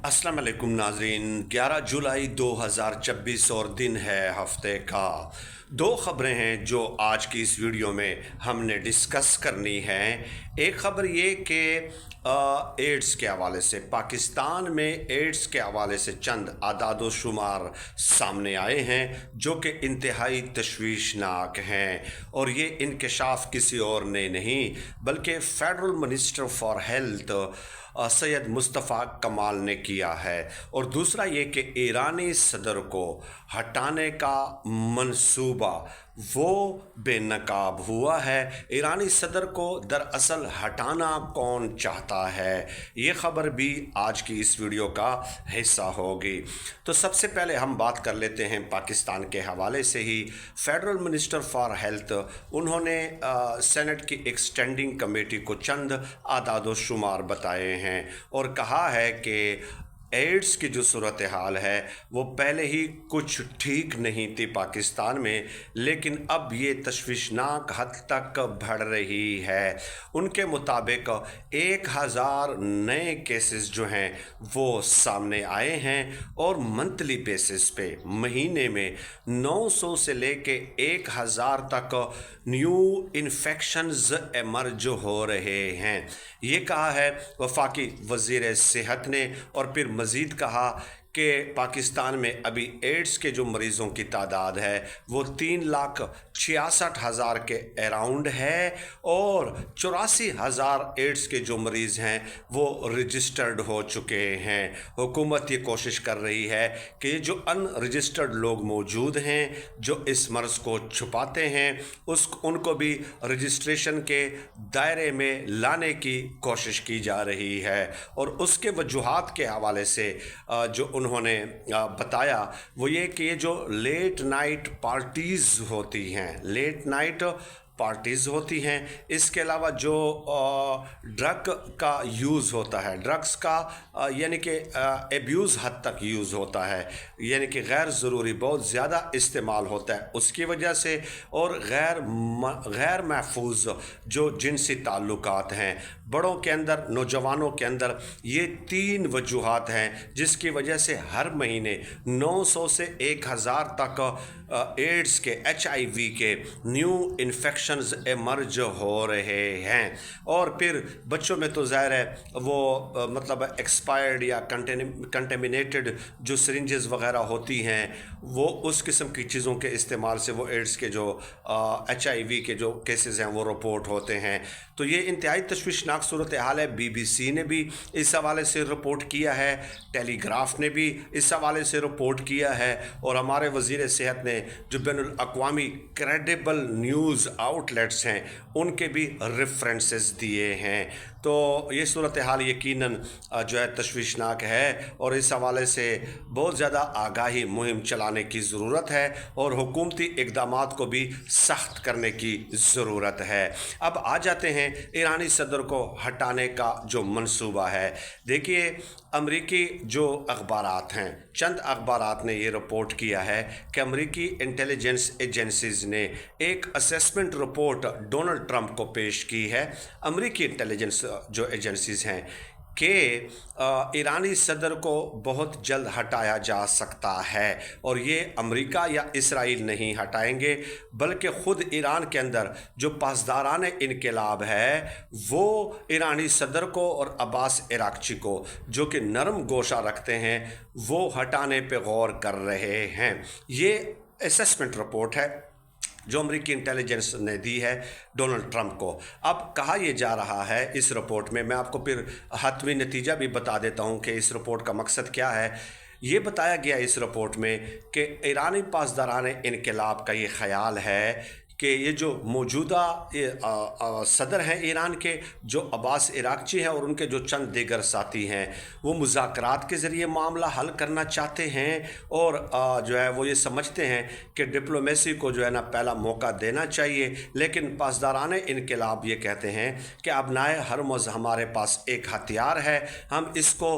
अस्सलाम वालेकुम नाजरीन। 11 जुलाई 2026 और दिन है हफ्ते का। दो ख़बरें हैं जो आज की इस वीडियो में हमने डिस्कस करनी हैं। एक ख़बर ये कि एड्स के हवाले से पाकिस्तान में एड्स के हवाले से चंद आदाद शुमार सामने आए हैं जो कि इंतहाई तशवीशनाक हैं, और ये इंकशाफ किसी और ने नहीं बल्कि federal minister for health Syed Mustafa कमाल ने किया है। और दूसरा ये कि ईरानी सदर को हटाने का मंसूबा वो बेनकाब हुआ है। ईरानी सदर को दरअसल हटाना कौन चाहता है, ये ख़बर भी आज की इस वीडियो का हिस्सा होगी। तो सबसे पहले हम बात कर लेते हैं पाकिस्तान के हवाले से ही। फेडरल मिनिस्टर फॉर हेल्थ उन्होंने सेनेट की एक स्टैंडिंग कमेटी को चंद आदाद शुमार बताए हैं और कहा है कि एड्स की जो सूरत हाल है वो पहले ही कुछ ठीक नहीं थी पाकिस्तान में, लेकिन अब ये तशवीशनाक हद तक बढ़ रही है। उनके मुताबिक 1000 नए केसेस जो हैं वो सामने आए हैं और मंथली बेसिस पे महीने में 900 से लेके 1000 तक न्यू इन्फेक्शंस एमर्ज हो रहे हैं। ये कहा है वफाकी वज़ीर सेहत ने, और फिर मज़ीद कहा कि पाकिस्तान में अभी एड्स के जो मरीज़ों की तादाद है वो 3,66,000 के अराउंड है, और 84,000 एड्स के जो मरीज़ हैं वो रजिस्टर्ड हो चुके हैं। हुकूमत ये कोशिश कर रही है कि जो अनरजिस्टर्ड लोग मौजूद हैं जो इस मर्ज़ को छुपाते हैं उनको भी रजिस्ट्रेशन के दायरे में लाने की कोशिश की जा रही है। और उसके वजूहात के हवाले से जो उन्होंने बताया वो ये कि ये जो लेट नाइट पार्टीज़ होती हैं, लेट नाइट पार्टीज़ होती हैं, इसके अलावा जो ड्रग का यूज़ होता है, ड्रग्स का यानी कि एब्यूज़ हद तक यूज़ होता है, यानी कि गैर ज़रूरी बहुत ज़्यादा इस्तेमाल होता है उसकी वजह से, और गैर महफूज जो जिनसी ताल्लुकात हैं बड़ों के अंदर, नौजवानों के अंदर, ये 3 वजूहात हैं जिसकी वजह से हर महीने 900 से 1000 तक एड्स के, HIV के न्यू इन्फेक्शंस एमर्ज हो रहे हैं। और फिर बच्चों में तो ज़ाहिर है वो मतलब एक्सपायर्ड या कंटेमिनेटेड जो सिरिंजेस वगैरह होती हैं वो उस किस्म की चीज़ों के इस्तेमाल से वो एड्स के जो HIV के जो केसेस हैं वो रिपोर्ट होते हैं। तो ये इंतहाई तशवीशनाक सूरत हाल है। BBC ने भी इस हवाले से रिपोर्ट किया है, टेलीग्राफ ने भी इस हवाले से रिपोर्ट किया है, और हमारे वज़ीर सेहत ने जो बैनुल अक़वामी क्रेडिबल न्यूज़ आउटलेट्स हैं उनके भी रेफरेंसेस दिए हैं। तो ये सूरत हाल यकीनन जो है तशवीशनाक है, और इस हवाले से बहुत ज़्यादा आगाही मुहिम चलाने की ज़रूरत है और हुकूमती इक़दामात को भी सख्त करने की ज़रूरत है। अब आ जाते हैं ईरानी सदर को हटाने का जो मंसूबा है। देखिए, अमरीकी जो अखबारात हैं, चंद अखबारात ने ये रिपोर्ट किया है कि अमरीकी इंटेलिजेंस एजेंसीज़ ने एक असेसमेंट रिपोर्ट डोनाल्ड ट्रंप को पेश की है। अमरीकी इंटेलिजेंस जो एजेंसीज़ हैं कि ईरानी सदर को बहुत जल्द हटाया जा सकता है, और ये अमेरिका या इसराइल नहीं हटाएंगे बल्कि ख़ुद ईरान के अंदर जो पासदारान इनकलाब है वो ईरानी सदर को और अब्बास इराक़ची को, जो कि नरम गोशा रखते हैं, वो हटाने पे गौर कर रहे हैं। ये असेसमेंट रिपोर्ट है जो अमेरिकी इंटेलिजेंस ने दी है डोनाल्ड ट्रंप को। अब कहा यह जा रहा है इस रिपोर्ट में, मैं आपको फिर हतमी नतीजा भी बता देता हूं कि इस रिपोर्ट का मकसद क्या है। ये बताया गया इस रिपोर्ट में कि ईरानी पासदारान इनकलाब का ये ख़याल है कि ये जो मौजूदा सदर हैं ईरान के, जो अब्बास इराक़ची हैं और उनके जो चंद दीगर साथी हैं, वो मुज़ाकरात के ज़रिए मामला हल करना चाहते हैं, और जो है वो ये समझते हैं कि डिप्लोमेसी को जो है ना पहला मौका देना चाहिए। लेकिन पासदारान इनकलाब ये कहते हैं कि अबनाए हरमुज़ हमारे पास एक हथियार है, हम इसको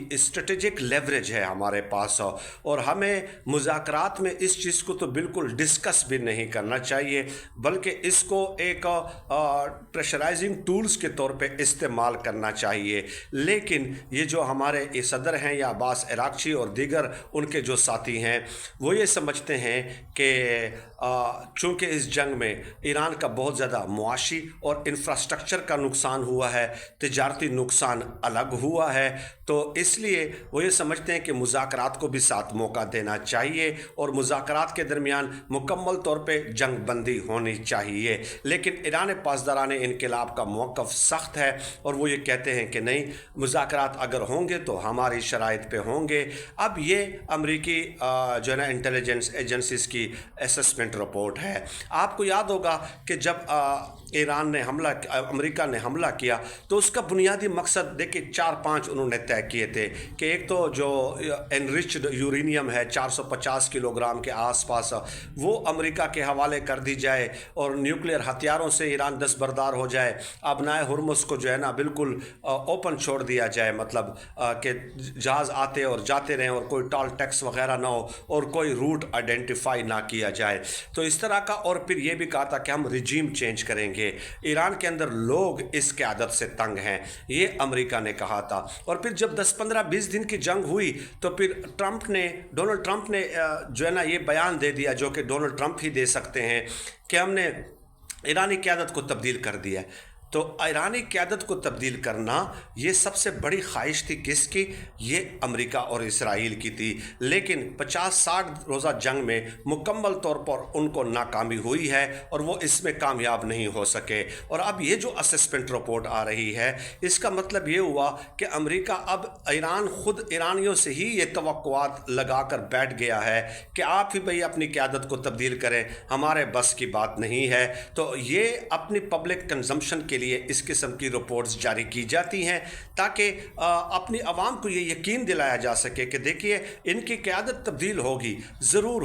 स्ट्रेटेजिक लेवरेज है हमारे पास, और हमें मुज़ाकरात में इस चीज़ को तो बिल्कुल डिस्कस भी नहीं करना चाहिए, बल्कि इसको एक प्रेशराइजिंग टूल्स के तौर पे इस्तेमाल करना चाहिए। लेकिन ये जो हमारे ये सदर हैं या अब्बास अरागची और दीगर उनके जो साथी हैं, वो ये समझते हैं कि चूँकि इस जंग में ईरान का बहुत ज़्यादा मुआशी और इंफ्रास्ट्रक्चर का नुकसान हुआ है, तिजारती नुकसान अलग हुआ है, तो इसलिए वो ये समझते हैं कि मुज़ाकरात को भी साथ मौका देना चाहिए और मुज़ाकरात के दरमियान मुकम्मल तौर पे जंग बंदी होनी चाहिए। लेकिन ईरान पासदारान इनकलाब का मौक़िफ़ सख्त है और वो ये कहते हैं कि नहीं, मुज़ाकरात अगर होंगे तो हमारी शराइत पे होंगे। अब ये अमरीकी जो है ना इंटेलिजेंस एजेंसीज़ की असेसमेंट रिपोर्ट है। आपको याद होगा कि जब अमेरिका ने हमला किया तो उसका बुनियादी मकसद देखिए 4-5 उन्होंने तय किए थे कि एक तो जो एनरिच्ड यूरेनियम है 450 किलोग्राम के आसपास, वो अमेरिका के हवाले कर दी जाए और न्यूक्लियर हथियारों से ईरान दस्तबरदार हो जाए। अबनाए हुर्मुज़ को जो है ना बिल्कुल ओपन छोड़ दिया जाए, मतलब कि जहाज़ आते और जाते रहें और कोई टॉल टैक्स वगैरह ना हो और कोई रूट आइडेंटिफाई ना किया जाए। तो इस तरह का, और फिर ये भी कहा था कि हम रिजीम चेंज करेंगे। ईरान के अंदर लोग इस क़यादत से तंग हैं, ये अमेरिका ने कहा था। और फिर जब 10-15-20 दिन की जंग हुई तो फिर डोनाल्ड ट्रंप ने जो है ना ये बयान दे दिया, जो कि डोनाल्ड ट्रंप ही दे सकते हैं, कि हमने ईरानी क़यादत को तब्दील कर दिया। तो ईरानी क़यादत को तब्दील करना ये सबसे बड़ी ख्वाहिश थी किसकी? ये अमेरिका और इसराइल की थी। लेकिन 50-60 रोज़ा जंग में मुकम्मल तौर पर उनको नाकामी हुई है और वो इसमें कामयाब नहीं हो सके। और अब ये जो असेसमेंट रिपोर्ट आ रही है, इसका मतलब ये हुआ कि अमेरिका अब खुद ईरानियों से ही ये तवक्कुआत लगा कर बैठ गया है कि आप ही भाई अपनी क़यादत को तब्दील करें, हमारे बस की बात नहीं है। तो ये अपनी पब्लिक कंजम्पशन के लिए इस किस्म की रिपोर्ट्स जारी की जाती हैं ताकि अपनी आवाम को ये यकीन दिलाया जा सके कि देखिए इनकी क़यादत तब्दील होगी, ज़रूर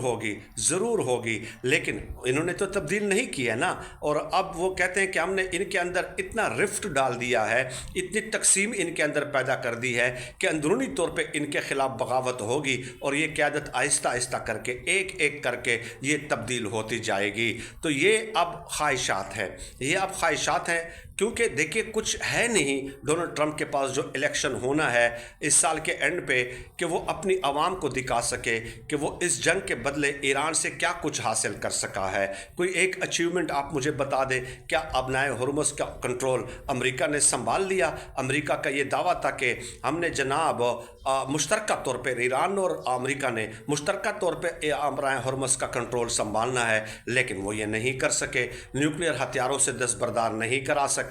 होगी। लेकिन इन्होंने तो तब्दील नहीं किया ना, और अब वो कहते हैं कि हमने इनके अंदर इतना रिफ्ट डाल दिया है, इतनी तकसीम इनके अंदर पैदा कर दी है कि अंदरूनी तौर पे इनके ख़िलाफ़ बगावत होगी और ये क़यादत आहिस्ता आहिस्ता करके एक एक करके ये तब्दील होती जाएगी। तो ये अब ख्वाहिशात हैं, क्योंकि देखिए कुछ है नहीं डोनाल्ड ट्रंप के पास जो इलेक्शन होना है इस साल के एंड पे, कि वो अपनी आवाम को दिखा सके कि वो इस जंग के बदले ईरान से क्या कुछ हासिल कर सका है। कोई एक अचीवमेंट आप मुझे बता दें। क्या अबनाए हुर्मुज़ का कंट्रोल अमेरिका ने संभाल लिया? अमेरिका का ये दावा था कि हमने जनाब मुश्तरका तौर पर, ईरान और अमेरिका ने मुश्तरका तौर पर अबनाए हुर्मुज़ का कंट्रोल संभालना है, लेकिन वो ये नहीं कर सके, न्यूक्लियर हथियारों से दस्तबरदार नहीं करा सके।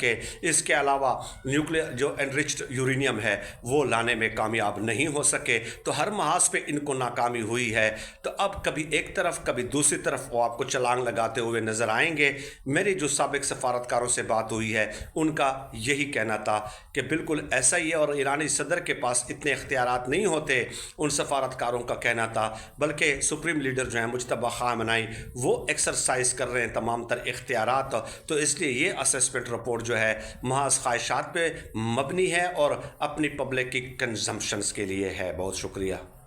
इसके अलावा न्यूक्लियर जो एनरिच्ड यूरेनियम है वो लाने में कामयाब नहीं हो सके। तो हर महाज पे इनको नाकामी हुई है। तो अब कभी एक तरफ कभी दूसरी तरफ वो आपको छलांग लगाते हुए नज़र आएंगे। मेरी जो साबिक सफारतकारों से बात हुई है उनका यही कहना था कि बिल्कुल ऐसा ही है, और ईरानी सदर के पास इतने इख्तियारात नहीं होते, उन सफारतकारों का कहना था, बल्कि सुप्रीम लीडर जो हैं मुज्तबा खामनेई वो एक्सरसाइज कर रहे हैं तमाम तर इख्तियारात। तो इसलिए ये असेसमेंट रिपोर्ट जो है महज ख्वाहिशात पे मबनी है और अपनी पब्लिक की कंजम्पशंस के लिए है। बहुत शुक्रिया।